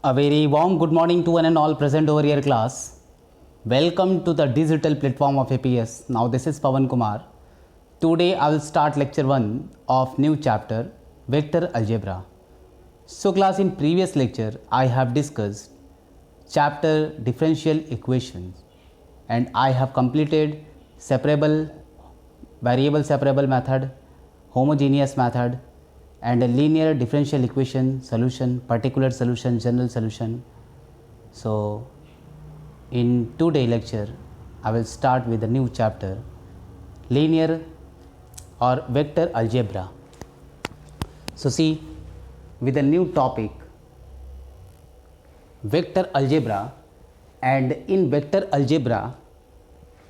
A very warm good morning to one and all present over here class. Welcome to the digital platform of APS. Now this is Pawan Kumar. Today I will start lecture 1 of new chapter vector algebra. So class, in previous lecture I have discussed chapter differential equations and I have completed separable, variable separable method, homogeneous method and a linear differential equation solution, particular solution, general solution. So in today's lecture I will start with a new chapter, linear or vector algebra. So see, with a new topic, vector algebra, and in vector algebra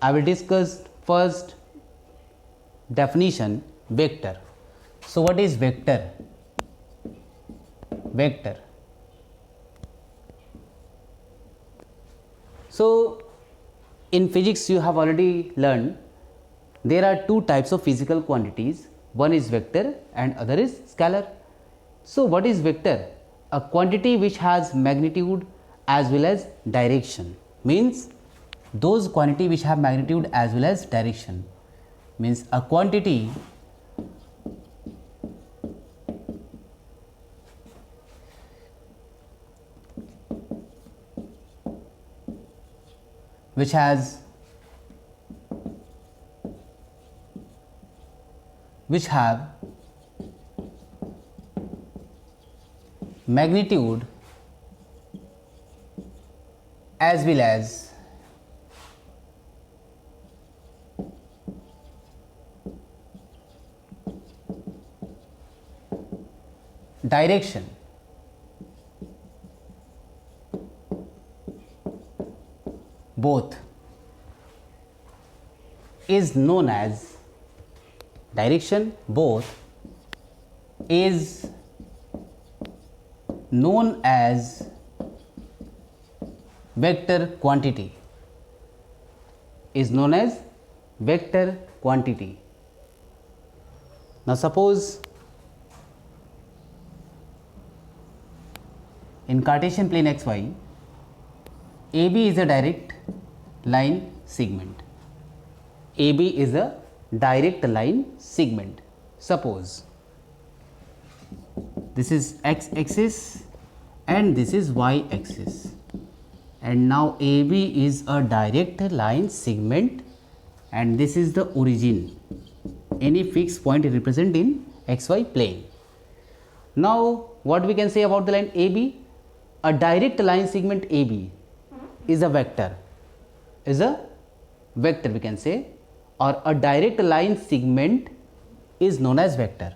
I will discuss first definition, vector. So what is vector? Vector. So in physics you have already learned there are two types of physical quantities. One is vector and other is scalar. So what is vector? A quantity which has magnitude as well as direction. Means those quantity which have magnitude as well as direction. Means a quantity which have magnitude as well as direction both is known as direction both is known as vector quantity, is known as vector quantity. Now suppose in Cartesian plane xy, AB is a direct line segment. AB is a direct line segment. Suppose this is x axis and this is y axis, and now AB is a direct line segment and this is the origin, any fixed point represent in xy plane. Now what we can say about the line AB? A direct line segment AB is a vector, we can say, or a direct line segment is known as vector.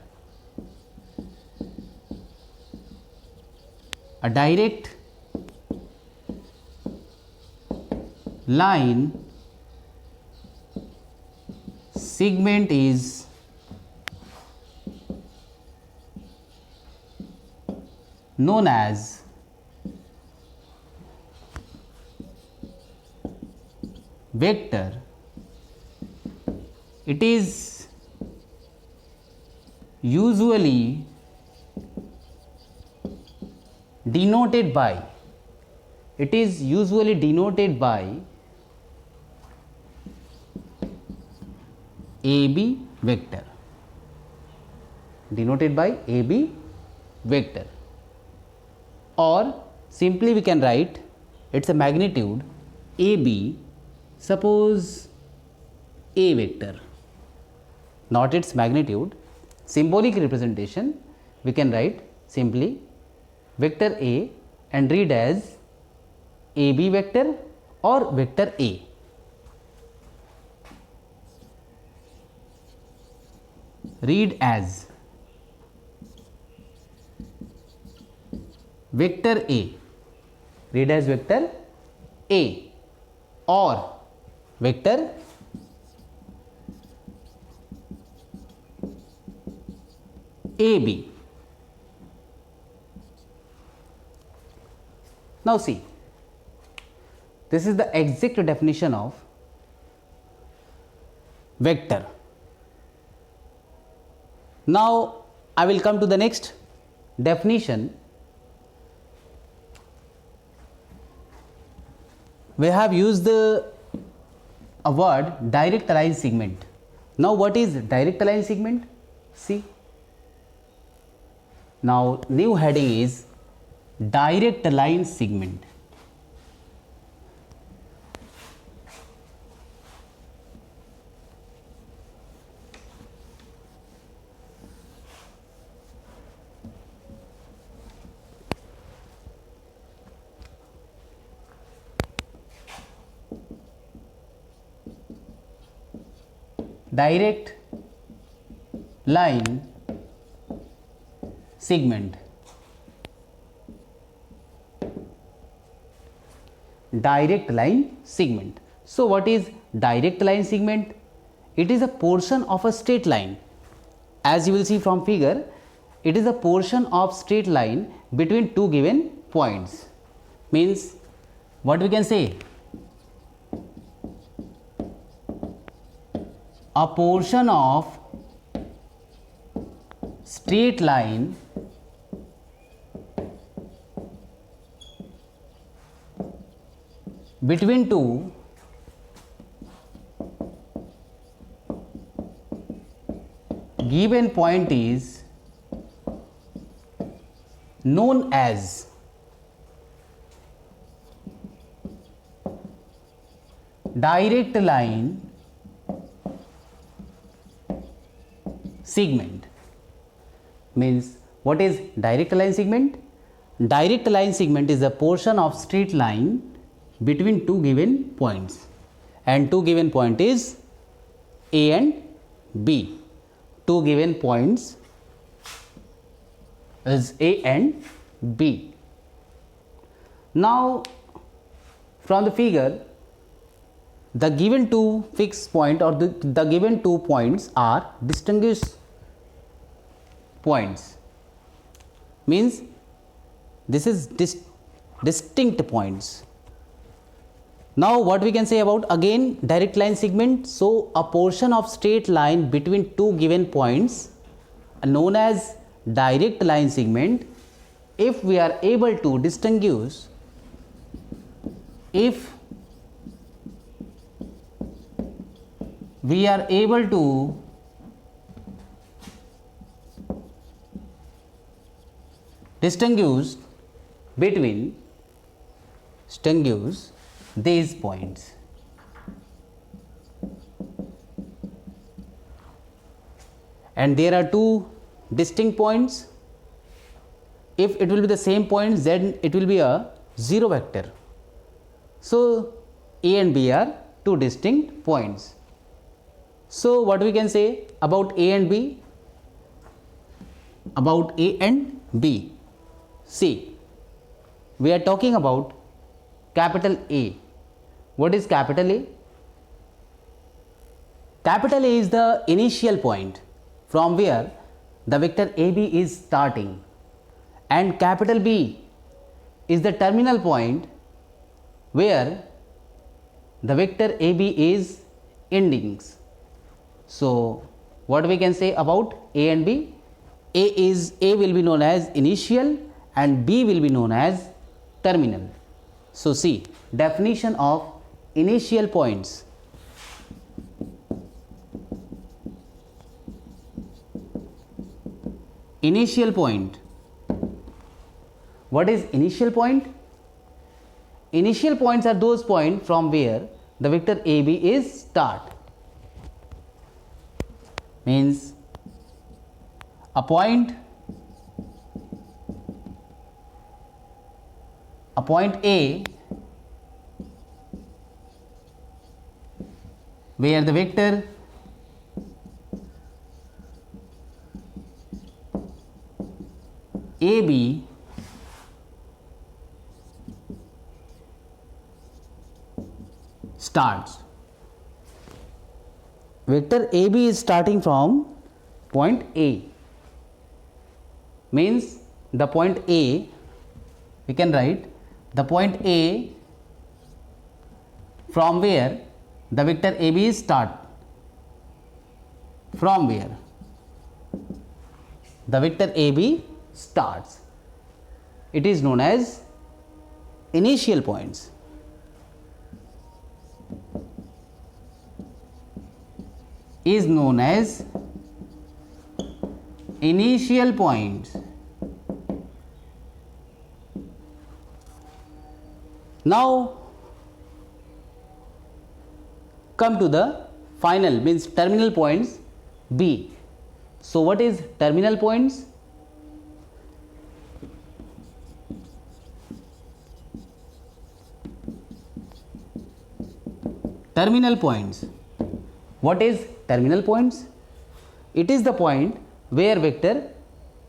A direct line segment is known as vector. It is usually denoted by AB vector, or simply we can write it's a magnitude AB, suppose A vector, not its magnitude. Symbolic representation we can write simply vector A and read as AB vector or vector A. Read as vector A, or vector AB. Now see, this is the exact definition of vector. Now I will come to the next definition. we have used a word direct line segment. Now what is direct line segment? See, now new heading is direct line segment. Direct line segment. Direct line segment. So what is direct line segment? It is a portion of a straight line. As you will see from figure, it is a portion of straight line between two given points. Means what we can say? A portion of straight line between two given point is known as direct line segment. Means what is direct line segment? Direct line segment is a portion of straight line between two given points, and two given point is A and B. Two given points is A and B. Now from the figure, the given two fixed point or the given 2 points are distinguished points. Means this is distinct points. Now what we can say about again direct line segment? So a portion of straight line between two given points known as direct line segment if we are able to distinguish, if we are able to distinguish between these points. And there are two distinct points. If it will be the same points, then it will be a zero vector. So A and B are two distinct points. So what we can say about A and B? About A and B. See, we are talking about capital A. What is capital A? Capital A is the initial point from where the vector AB is starting, and capital B is the terminal point where the vector AB is ending. So what we can say about A and B? A will be known as initial and B will be known as terminal. So see, definition of initial points. Initial point. What is initial point? Initial points are those points from where the vector AB is start. Means a point A where the vector AB starts. Vector AB is starting from point A. Means the point A, we can write the point A from where the vector AB is start. From where the vector AB starts. It is known as initial points. is known as initial points. Now come to the final, means terminal points B. So what is terminal points? Terminal points. What is terminal points? It is the point where vector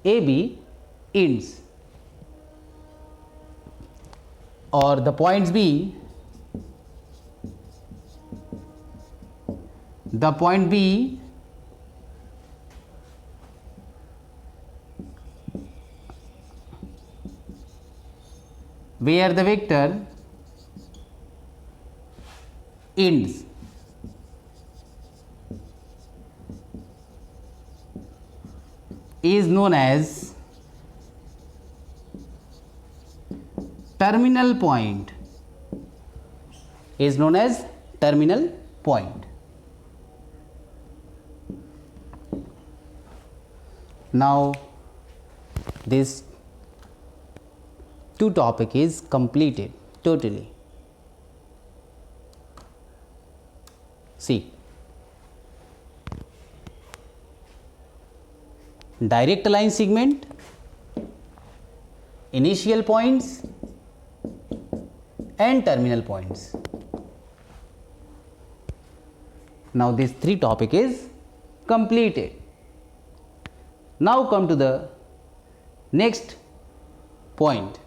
AB ends, or the points B, the point B where the vector ends, is known as terminal point, is known as terminal point. Now this two topic is completed totally. See, direct line segment, initial points and terminal points. Now this three topic is completed. Now come to the next point.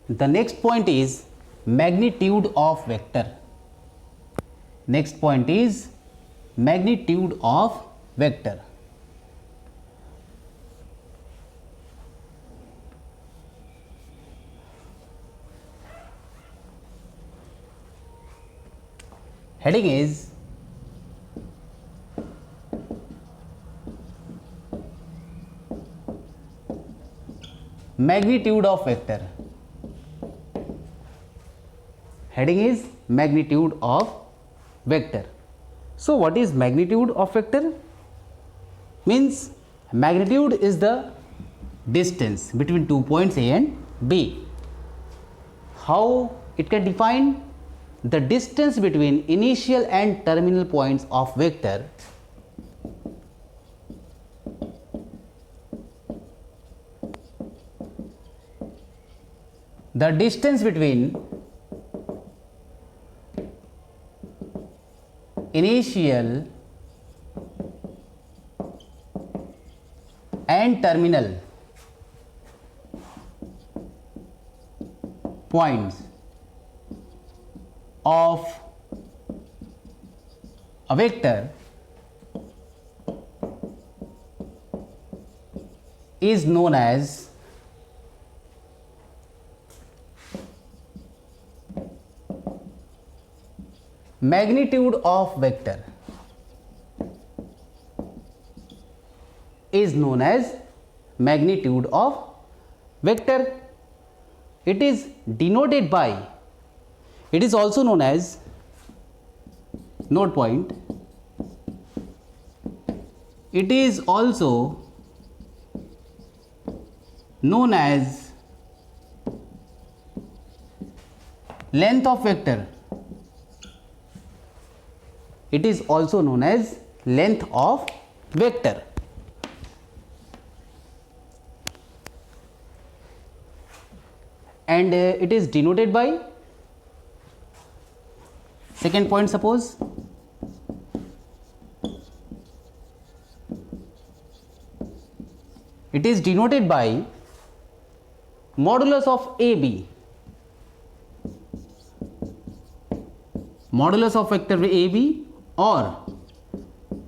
The next point is magnitude of vector. Next point is magnitude of vector. Heading is magnitude of vector. Heading is magnitude of vector. So what is magnitude of vector? Means magnitude is the distance between 2 points A and B. How it can define? The distance between initial and terminal points of vector the distance between initial and terminal points of a vector is known as magnitude of vector, is known as magnitude of vector. It is denoted by, it is also known as node point. It is also known as length of vector. It is also known as length of vector. And it is denoted by, second point, suppose it is denoted by modulus of AB, modulus of vector AB or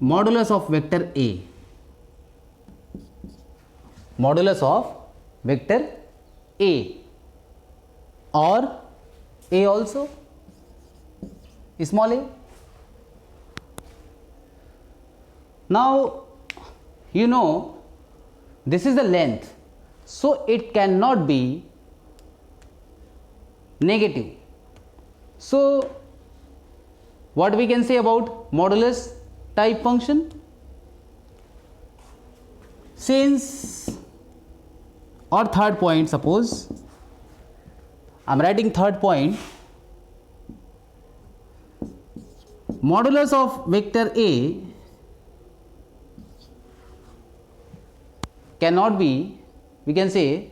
modulus of vector A, modulus of vector A or A also, small a. Now you know this is the length, so it cannot be negative. So What we can say about modulus type function? Since, or third point, suppose I am writing third point, modulus of vector A cannot be, we can say,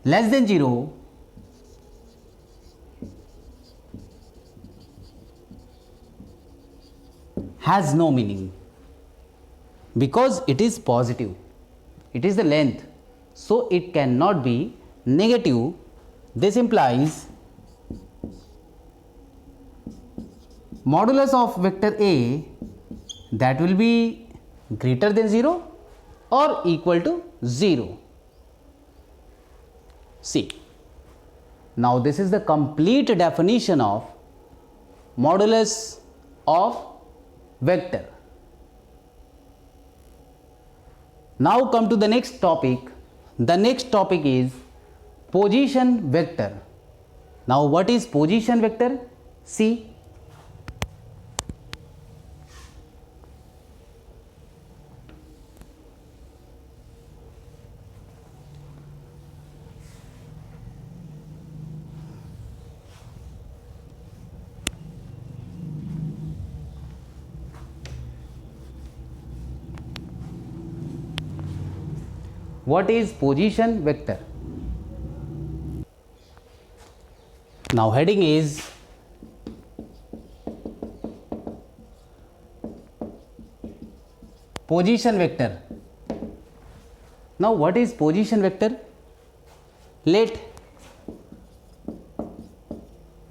less than 0 has no meaning, because it is positive, it is the length, so it cannot be negative. This implies modulus of vector A that will be greater than 0 or equal to 0. See, now this is the complete definition of modulus of vector. Now come to the next topic. The next topic is position vector. Now what is position vector? See, what is position vector? Now heading is position vector. Now what is position vector? Let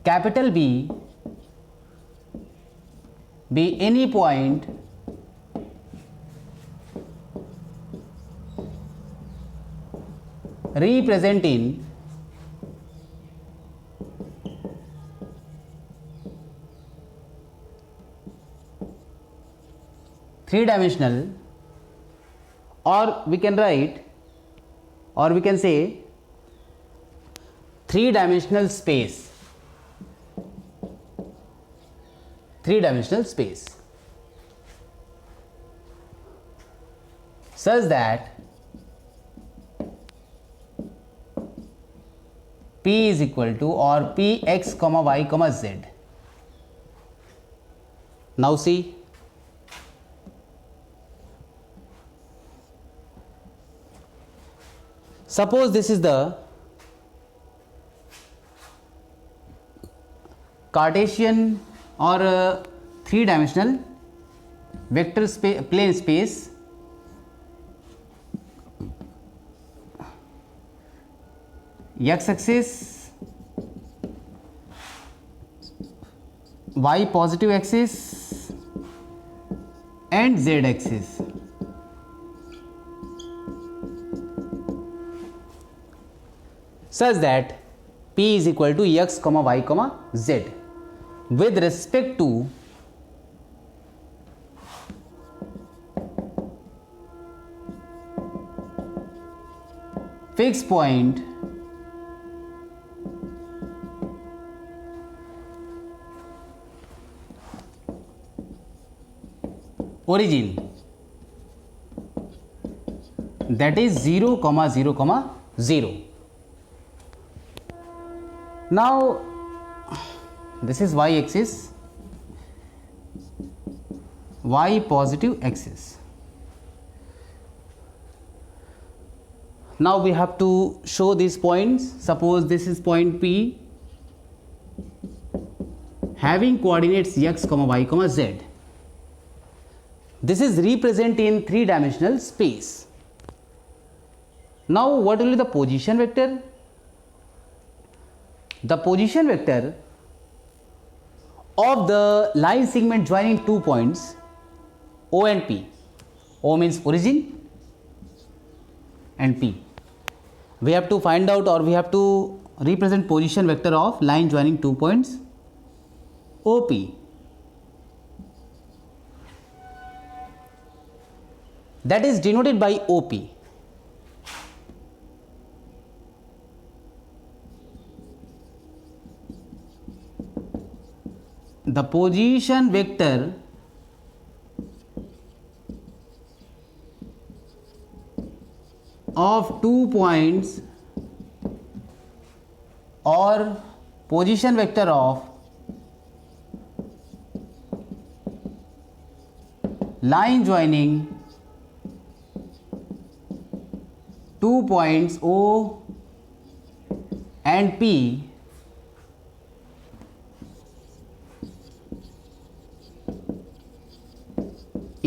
capital B be any point representing three-dimensional, or we can write, or we can say three-dimensional space, three-dimensional space, such that P is equal to, or Px comma y comma z. Now see, suppose this is the Cartesian or three-dimensional vector plane space. X-axis, Y positive axis and Z axis. Such that P is equal to X comma Y comma Z with respect to fixed point origin, that is 0 comma 0 comma 0. Now this is y axis, y positive axis. Now we have to show these points. Suppose this is point P having coordinates x comma y comma z. This is represented in three-dimensional space. Now what will be the position vector? The position vector of the line segment joining 2 points O and P. O means origin and P. We have to find out, or we have to represent position vector of line joining 2 points OP. That is denoted by OP. the position vector of 2 points or position vector of line joining 2 points O and P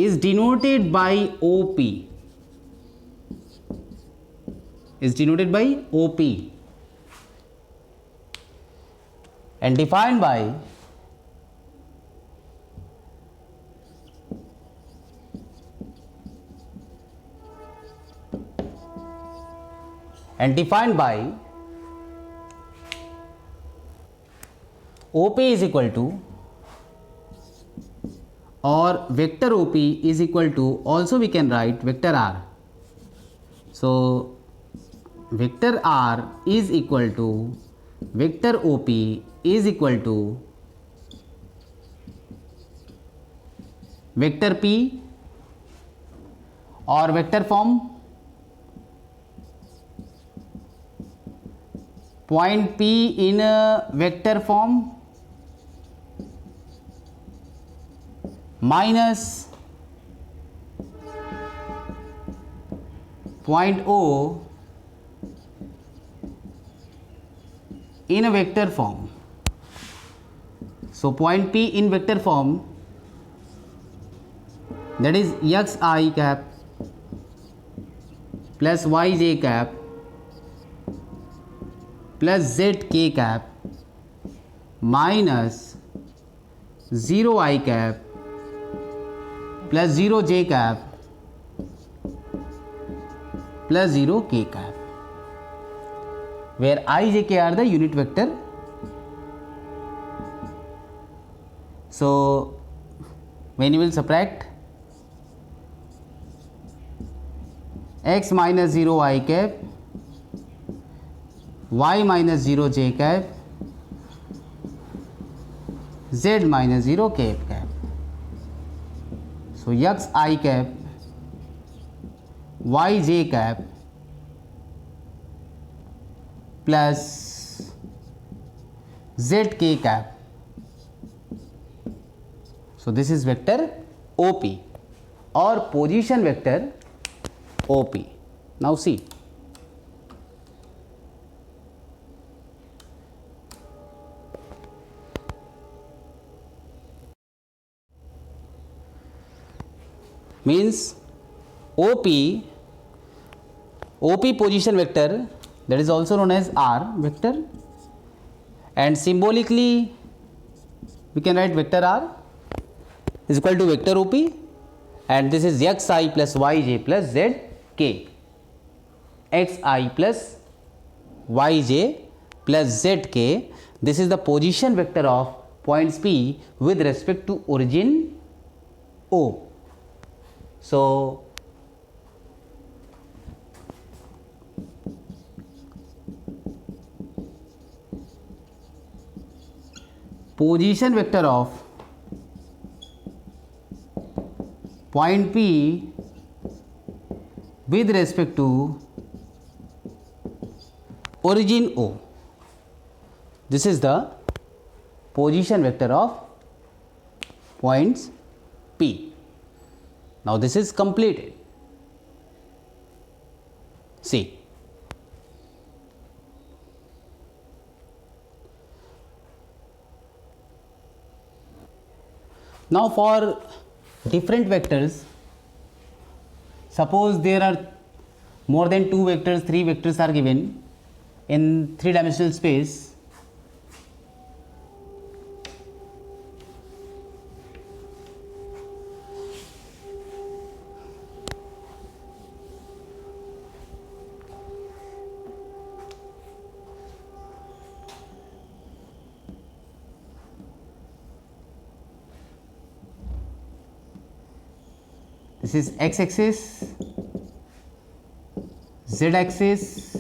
is denoted by OP, is denoted by OP and defined by OP is equal to, or vector OP is equal to, also we can write vector R. So vector R is equal to vector OP is equal to vector P, or vector form point P in a vector form minus point O in a vector form. So point P in vector form, that is xi cap plus yj cap plus zk cap minus 0i cap plus 0j cap plus 0k cap, where I, j, k are the unit vector. So when you will subtract x minus 0i cap, y minus 0 j cap, z minus 0 k cap. So x I cap, y j cap plus z k cap. So this is vector OP or position vector OP. Now see, means OP position vector, that is also known as R vector, and symbolically we can write vector R is equal to vector OP, and this is xi plus yj plus zk, xi plus yj plus zk. This is the position vector of points P with respect to origin O. So position vector of point P with respect to origin O. This is the position vector of points P. Now this is completed. See, now for different vectors, suppose there are more than 2 vectors, 3 vectors are given in 3-dimensional space. This is x-axis, z-axis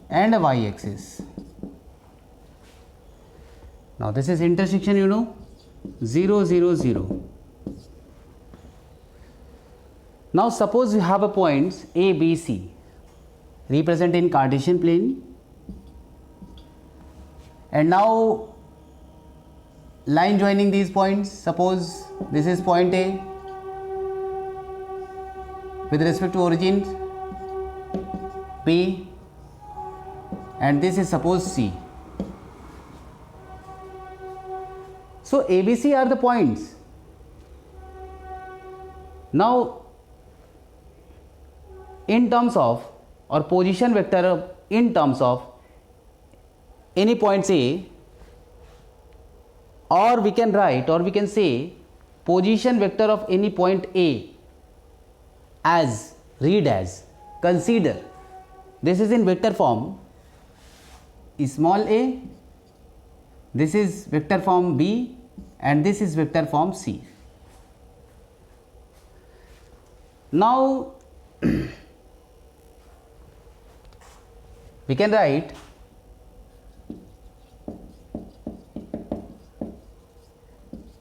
and a y-axis. Now this is intersection, 0, 0, 0. Now suppose you have a points A, B, C represent in Cartesian plane, and now line joining these points. Suppose this is point A with respect to origin B, and this is suppose C. So ABC are the points. Now in terms of or position vector in terms of any points A, or we can write or we can say position vector of any point A as, read as, consider this is in vector form small a, this is vector form B, and this is vector form C. Now we can write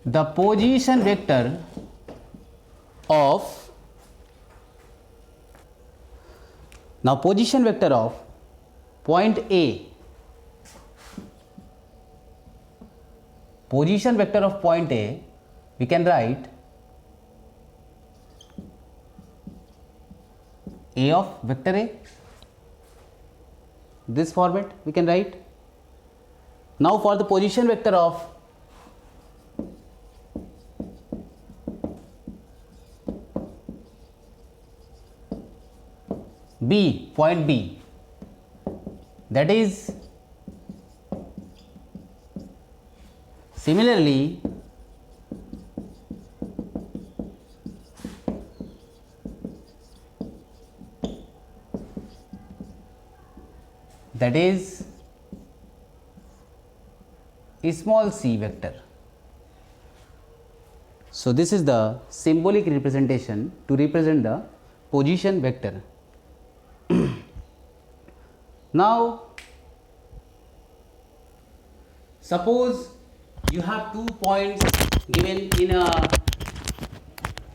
the position vector of, now position vector of point A, position vector of point A, we can write A of vector A, this format we can write. Now for the position vector of B, point B, that is similarly that is small c vector. So this is the symbolic representation to represent the position vector. Now suppose you have 2 points given in a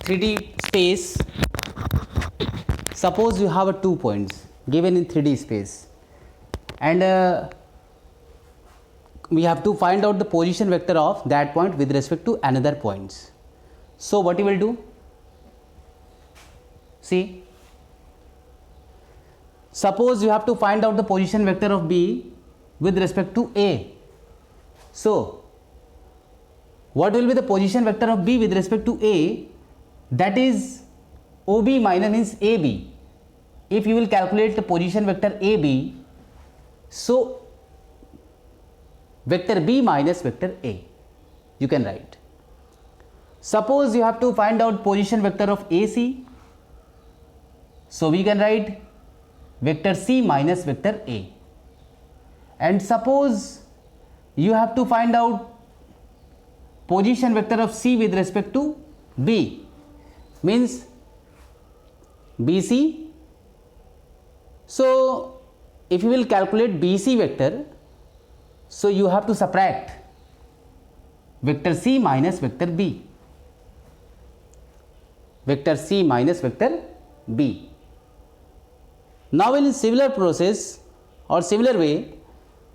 3D space. Suppose you have 2 points given in 3D space, and we have to find out the position vector of that point with respect to another points. So what you will do? See, suppose you have to find out the position vector of B with respect to A. So what will be the position vector of B with respect to A? That is OB minus means AB. If you will calculate the position vector AB, so vector B minus vector A you can write. Suppose you have to find out position vector of AC, so we can write vector C minus vector A. And suppose you have to find out position vector of C with respect to B, means BC. So if you will calculate BC vector, so you have to subtract vector C minus vector B, vector C minus vector B. Now in similar process or similar way,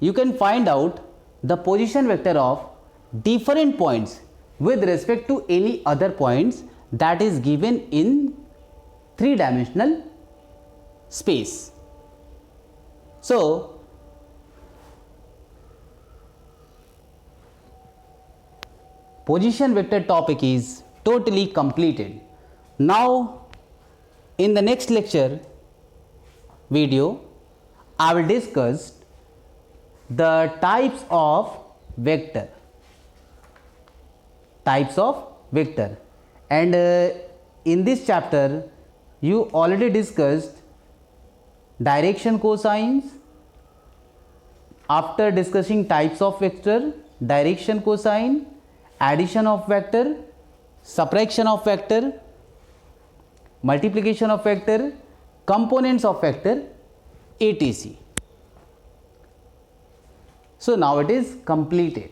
you can find out the position vector of different points with respect to any other points that is given in 3-dimensional space. So position vector topic is totally completed. Now in the next lecture video, I will discuss the types of vector, and in this chapter you already discussed direction cosines. After discussing types of vector, direction cosine, addition of vector, subtraction of vector, multiplication of vector, components of vector, etc. So now it is completed.